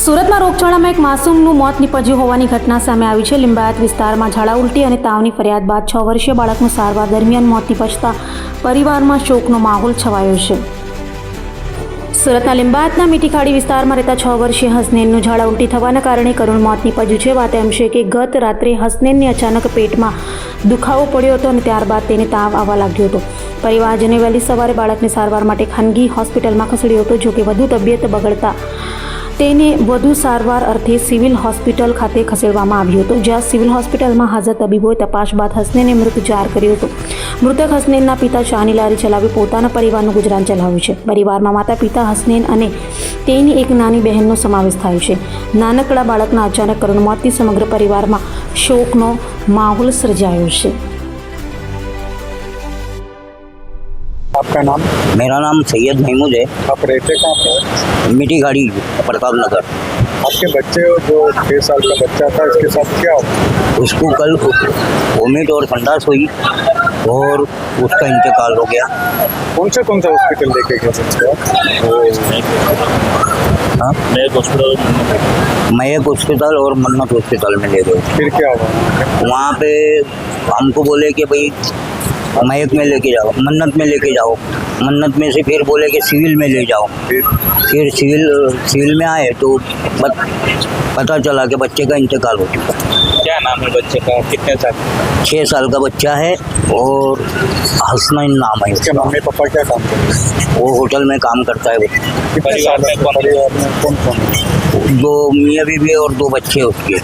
સુરતમાં રોગચાળામાં એક માસૂમનું મોત નીપજ્યું હોવાની ઘટના સામે આવી છે. લિંબાયત વિસ્તારમાં ઝાડા ઉલટી અને તાવની ફરિયાદ બાદ 6 વર્ષીય બાળકનું સારવાર દરમિયાન મોત નીપજતા પરિવારમાં શોકનો માહોલ છવાયો છે. સુરતના લિંબાયતના મીઠીખાડી વિસ્તારમાં રહેતા 6 વર્ષીય હસનૈનનું ઝાડા ઉલટી થવાના કારણે કરુણ મોત નીપજ્યું છે. વાત એમ છે કે ગત રાત્રે હસનૈનને અચાનક પેટમાં દુખાવો પડ્યો હતો અને ત્યારબાદ તેને તાવ આવવા લાગ્યો હતો. પરિવારજને વહેલી સવારે બાળકને સારવાર માટે ખાનગી હોસ્પિટલમાં ખસેડ્યો હતો. જોકે વધુ તબિયત બગડતા તેને વધુ સારવાર અર્થે સિવિલ હોસ્પિટલ ખાતે ખસેડવામાં આવ્યો હતો, જ્યાં સિવિલ હોસ્પિટલમાં હાજર તબીબોએ તપાસ બાદ હસનૈનને મૃત જાહેર કર્યો હતો. મૃતક હસનૈનના પિતા ચાની લારી ચલાવી પોતાના પરિવારનું ગુજરાન ચલાવ્યું છે. પરિવારમાં માતા પિતા હસનૈન અને તેની એક નાની બહેનનો સમાવેશ થાય છે. નાનકડા બાળકના અચાનક કરુણ મોતથી સમગ્ર પરિવારમાં શોકનો માહોલ સર્જાયો છે. आपका नाम? मेरा नाम सैयद महमूद है। आप रहते कहाँ पे? मीठी गाड़ी प्रताप नगर। आपके बच्चे जो 6 साल का बच्चा था, इसके साथ क्या हुआ? उसको कल वोमिट और संडास हुई और उसका इंतकाल हो गया। कौन सा हॉस्पिटल लेके गए बच्चे? हाँ, मयक हॉस्पिटल और मन्नत हॉस्पिटल में ले गए। फिर क्या हुआ? वहाँ पे हमको बोले कि भाई मयक में लेके जाओ, मन्नत में लेके जाओ। मन्नत में से फिर बोले कि सिविल में ले जाओ। फिर सिविल में आए तो पता चला कि बच्चे का इंतकाल हो चुका। क्या नाम है बच्चे का? कितने साल? 6 साल का बच्चा है और हसनैन नाम है उसके उसका। मम्मी पापा क्या काम करते हैं? वो होटल में काम करता है। वो कितने साल में परिवार में कौन? 2 मियाँ बीवी और 2 बच्चे उसके।